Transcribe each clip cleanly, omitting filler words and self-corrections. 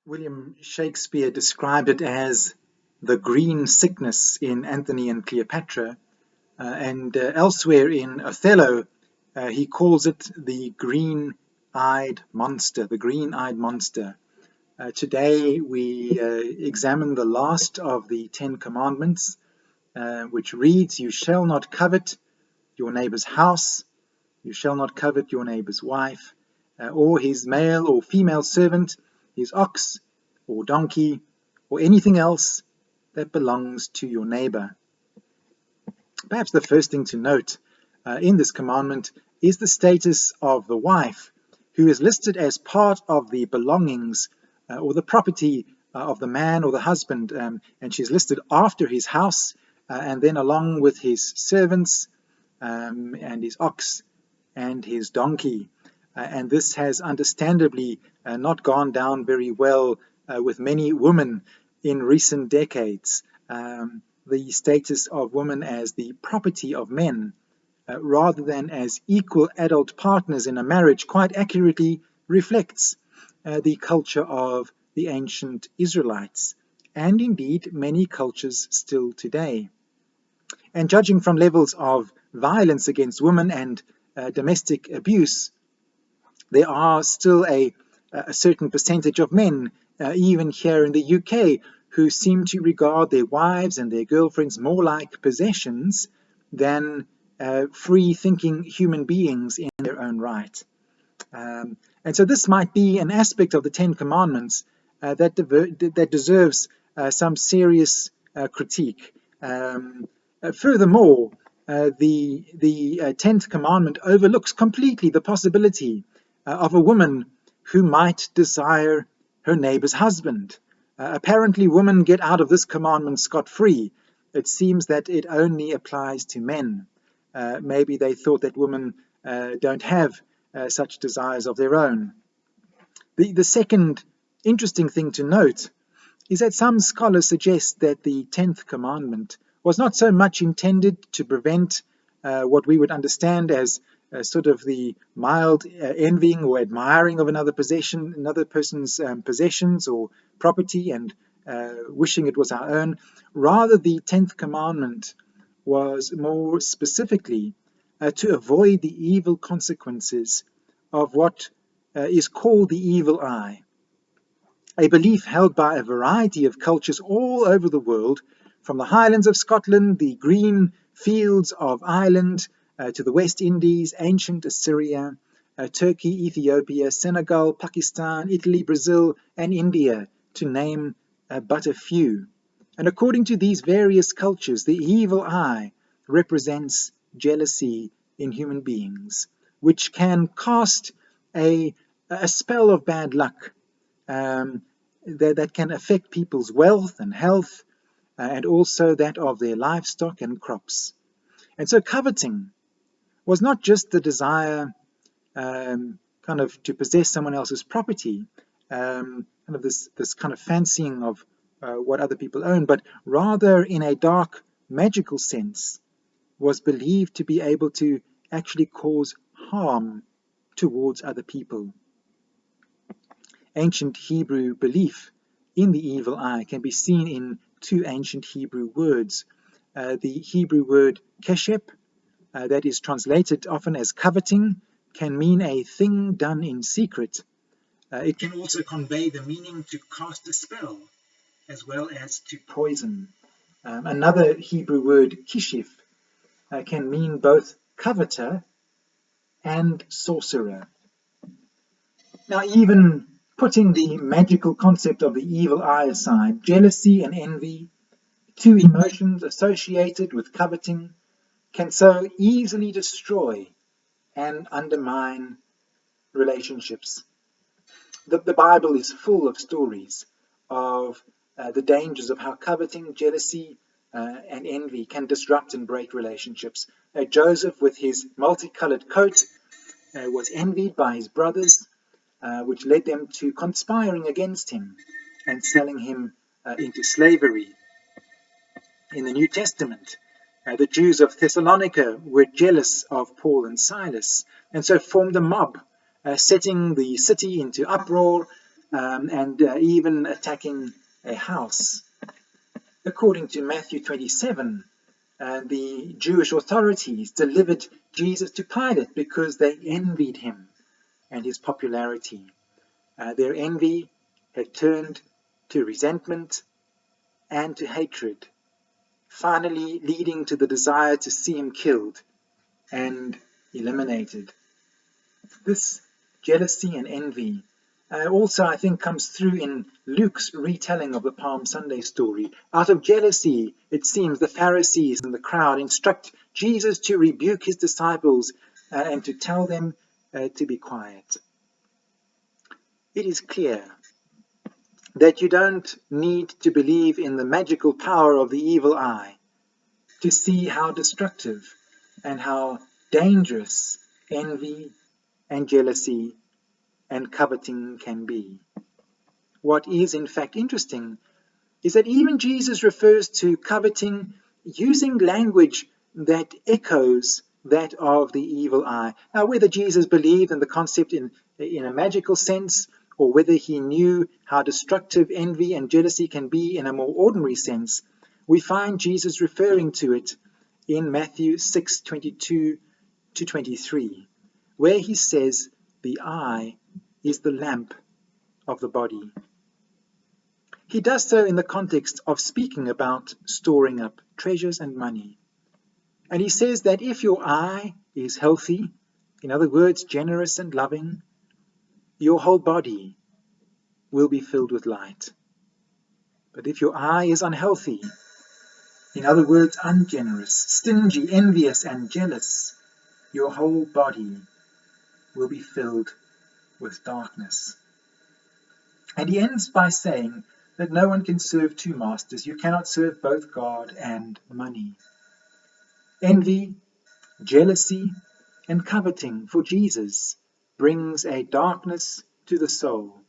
William Shakespeare described it as the green sickness in Antony and Cleopatra, and elsewhere in Othello, he calls it the green-eyed monster, the green-eyed monster. Today we examine the last of the 10 Commandments, which reads, "You shall not covet your neighbor's house, you shall not covet your neighbor's wife, or his male or female servant, his ox or donkey, or anything else that belongs to your neighbor." Perhaps the first thing to note in this commandment is the status of the wife, who is listed as part of the belongings or the property of the man or the husband, and she's listed after his house and then along with his servants and his ox and his donkey. And this has understandably not gone down very well with many women in recent decades. The status of women as the property of men, rather than as equal adult partners in a marriage, quite accurately reflects the culture of the ancient Israelites, and indeed many cultures still today. And judging from levels of violence against women and domestic abuse, there are still a certain percentage of men, even here in the UK, who seem to regard their wives and their girlfriends more like possessions than free-thinking human beings in their own right. And so this might be an aspect of the 10 Commandments that deserves some serious critique. Furthermore, the 10th Commandment overlooks completely the possibility of a woman who might desire her neighbor's husband. Apparently, women get out of this commandment scot-free. It seems that it only applies to men. Maybe they thought that women don't have such desires of their own. The second interesting thing to note is that some scholars suggest that the 10th Commandment was not so much intended to prevent what we would understand as sort of the mild envying or admiring of another person's possessions or property and wishing it was our own. Rather, the 10th Commandment was more specifically to avoid the evil consequences of what is called the evil eye, a belief held by a variety of cultures all over the world, from the highlands of Scotland, the green fields of Ireland, to the West Indies, ancient Assyria, Turkey, Ethiopia, Senegal, Pakistan, Italy, Brazil, and India, to name but a few. And according to these various cultures, the evil eye represents jealousy in human beings, which can cast a spell of bad luck that can affect people's wealth and health, and also that of their livestock and crops. And so coveting was not just the desire kind of to possess someone else's property, kind of this kind of fancying of what other people own, but rather in a dark magical sense was believed to be able to actually cause harm towards other people. Ancient Hebrew belief in the evil eye can be seen in two ancient Hebrew words. The Hebrew word keshep, that is translated often as coveting, can mean a thing done in secret. It can also convey the meaning to cast a spell, as well as to poison. Another Hebrew word, kishif, can mean both coveter and sorcerer. Now, even putting the magical concept of the evil eye aside, jealousy and envy, two emotions associated with coveting, can so easily destroy and undermine relationships. The Bible is full of stories of the dangers of how coveting, jealousy, and envy can disrupt and break relationships. Joseph, with his multicolored coat, was envied by his brothers, which led them to conspiring against him and selling him into slavery. In the New Testament, the Jews of Thessalonica were jealous of Paul and Silas, and so formed a mob, setting the city into uproar and even attacking a house. According to Matthew 27, the Jewish authorities delivered Jesus to Pilate because they envied him and his popularity. Their envy had turned to resentment and to hatred, finally leading to the desire to see him killed and eliminated. This jealousy and envy also, I think, comes through in Luke's retelling of the Palm Sunday story. Out of jealousy, it seems, the Pharisees and the crowd instruct Jesus to rebuke his disciples and to tell them to be quiet. It is clear that you don't need to believe in the magical power of the evil eye to see how destructive and how dangerous envy and jealousy and coveting can be. What is in fact interesting is that even Jesus refers to coveting using language that echoes that of the evil eye. Now, whether Jesus believed in the concept in a magical sense, or whether he knew how destructive envy and jealousy can be in a more ordinary sense, we find Jesus referring to it in Matthew 6:22 to 23, where he says, "The eye is the lamp of the body." He does so in the context of speaking about storing up treasures and money. And he says that if your eye is healthy, in other words, generous and loving, your whole body will be filled with light. But if your eye is unhealthy, in other words, ungenerous, stingy, envious, and jealous, your whole body will be filled with darkness. And he ends by saying that no one can serve two masters. You cannot serve both God and money. Envy, jealousy, and coveting for Jesus brings a darkness to the soul.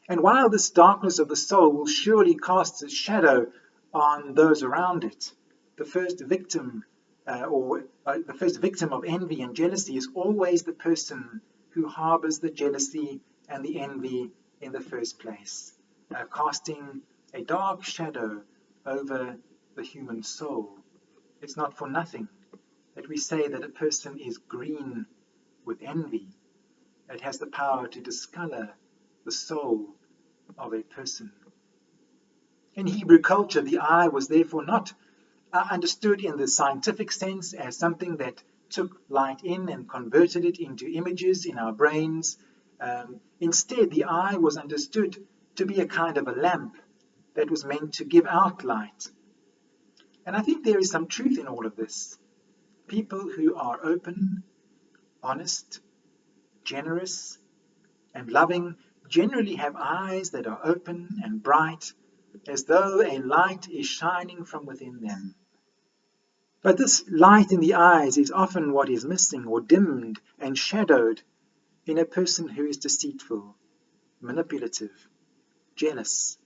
And while this darkness of the soul will surely cast its shadow on those around it, the first victim of envy and jealousy is always the person who harbors the jealousy and the envy in the first place, casting a dark shadow over the human soul. It's not for nothing that we say that a person is green with envy. It has the power to discolor the soul of a person. In Hebrew culture, the eye was therefore not understood in the scientific sense as something that took light in and converted it into images in our brains. Instead, the eye was understood to be a kind of a lamp that was meant to give out light. And I think there is some truth in all of this. People who are open, honest, generous, and loving generally have eyes that are open and bright, as though a light is shining from within them. But this light in the eyes is often what is missing or dimmed and shadowed in a person who is deceitful, manipulative, jealous,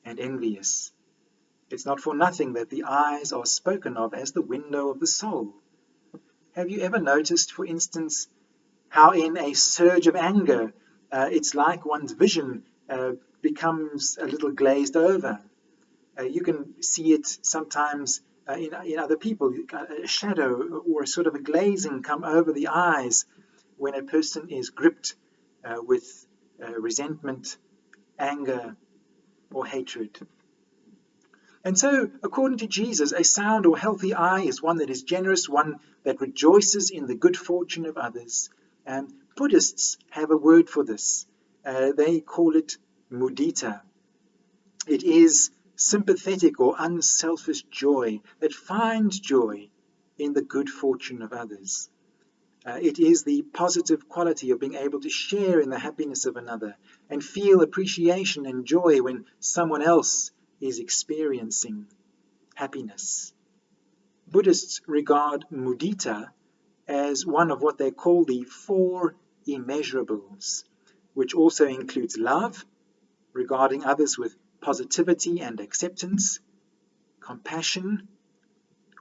and envious. It's not for nothing that the eyes are spoken of as the window of the soul. Have you ever noticed, for instance, how in a surge of anger, it's like one's vision becomes a little glazed over? You can see it sometimes in other people, a shadow or a sort of a glazing come over the eyes when a person is gripped with resentment, anger, or hatred. And so, according to Jesus, a sound or healthy eye is one that is generous, one that rejoices in the good fortune of others. And Buddhists have a word for this. They call it mudita. It is sympathetic or unselfish joy that finds joy in the good fortune of others. It is the positive quality of being able to share in the happiness of another and feel appreciation and joy when someone else is experiencing happiness. Buddhists regard mudita as one of what they call the four immeasurables, which also includes love, regarding others with positivity and acceptance, compassion,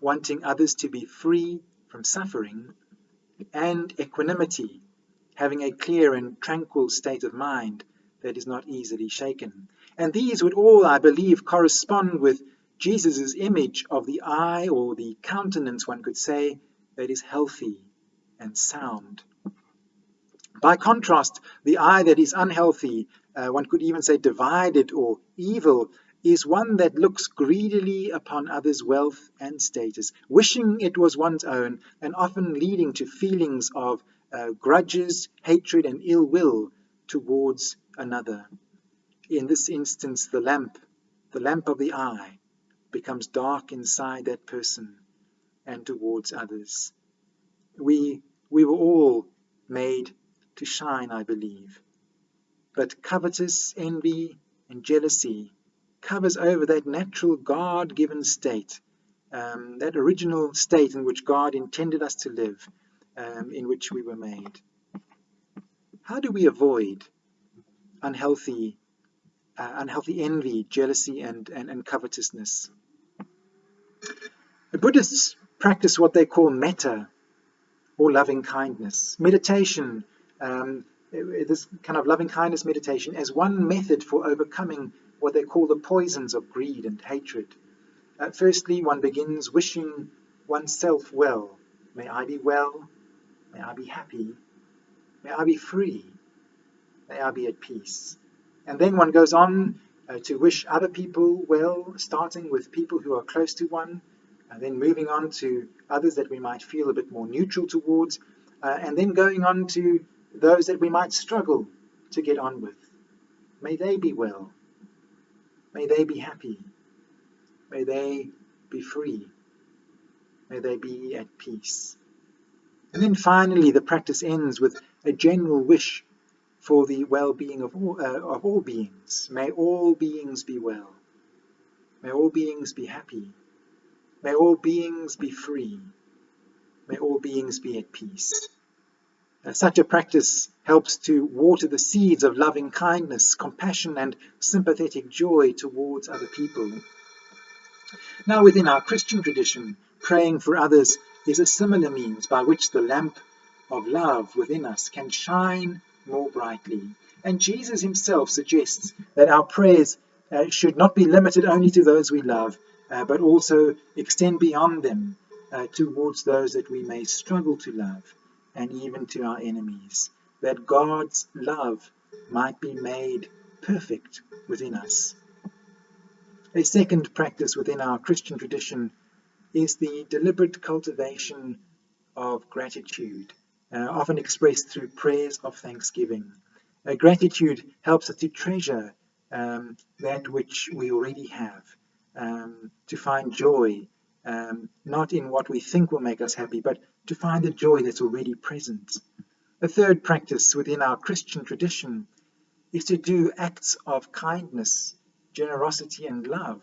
wanting others to be free from suffering, and equanimity, having a clear and tranquil state of mind that is not easily shaken. And these would all, I believe, correspond with Jesus' image of the eye, or the countenance, one could say, that is healthy and sound. By contrast, the eye that is unhealthy, one could even say divided or evil, is one that looks greedily upon others' wealth and status, wishing it was one's own, and often leading to feelings of grudges, hatred, and ill will towards another. In this instance, the lamp of the eye, becomes dark inside that person and towards others. We were all made to shine, I believe. But covetous envy and jealousy covers over that natural God-given state, that original state in which God intended us to live, in which we were made. How do we avoid unhealthy envy, jealousy, and covetousness? The Buddhists practice what they call metta, or loving kindness. Meditation, this kind of loving kindness meditation, as one method for overcoming what they call the poisons of greed and hatred. Firstly, one begins wishing oneself well. May I be well, may I be happy, may I be free, may I be at peace. And then one goes on to wish other people well, starting with people who are close to one, and then moving on to others that we might feel a bit more neutral towards, and then going on to those that we might struggle to get on with. May they be well. May they be happy. May they be free. May they be at peace. And then finally, the practice ends with a general wish for the well-being of all beings. May all beings be well. May all beings be happy. May all beings be free. May all beings be at peace. Such a practice helps to water the seeds of loving kindness, compassion, and sympathetic joy towards other people. Now, within our Christian tradition, praying for others is a similar means by which the lamp of love within us can shine more brightly. And Jesus himself suggests that our prayers should not be limited only to those we love, but also extend beyond them towards those that we may struggle to love, and even to our enemies, that God's love might be made perfect within us. A second practice within our Christian tradition is the deliberate cultivation of gratitude, often expressed through prayers of thanksgiving. Gratitude helps us to treasure that which we already have, to find joy, not in what we think will make us happy, but to find the joy that's already present. A third practice within our Christian tradition is to do acts of kindness, generosity, and love,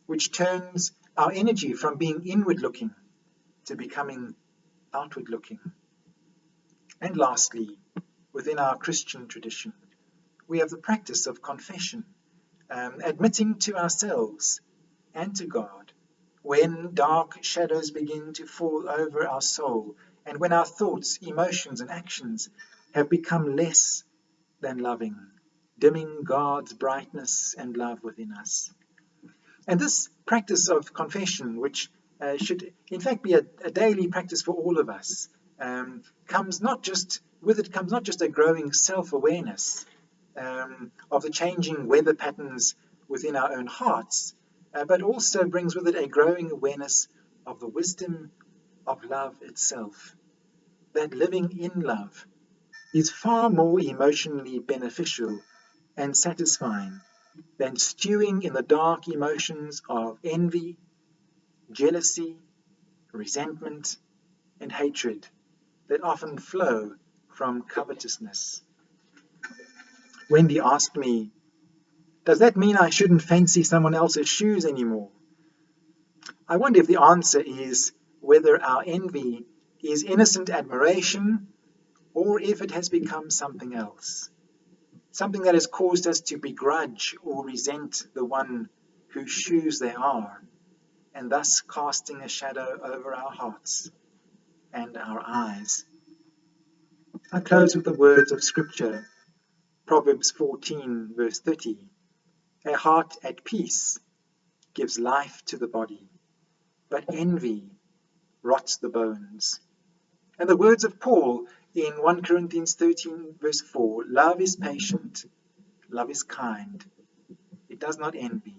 which turns our energy from being inward-looking to becoming outward-looking. And lastly, within our Christian tradition, we have the practice of confession, admitting to ourselves and to God when dark shadows begin to fall over our soul, and when our thoughts, emotions, and actions have become less than loving, dimming God's brightness and love within us. And this practice of confession, which should in fact be a daily practice for all of us, comes not just a growing self-awareness of the changing weather patterns within our own hearts, but also brings with it a growing awareness of the wisdom of love itself. That living in love is far more emotionally beneficial and satisfying than stewing in the dark emotions of envy, jealousy, resentment, and hatred that often flow from covetousness. Wendy asked me, does that mean I shouldn't fancy someone else's shoes anymore? I wonder if the answer is whether our envy is innocent admiration or if it has become something else, something that has caused us to begrudge or resent the one whose shoes they are, and thus casting a shadow over our hearts and our eyes. I close with the words of Scripture. Proverbs 14, verse 30. A heart at peace gives life to the body, but envy rots the bones. And the words of Paul in 1 Corinthians 13, verse 4, love is patient, love is kind, it does not envy.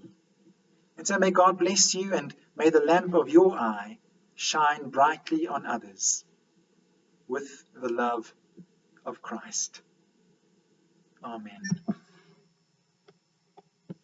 And so may God bless you, and may the lamp of your eye shine brightly on others with the love of Christ. Amen.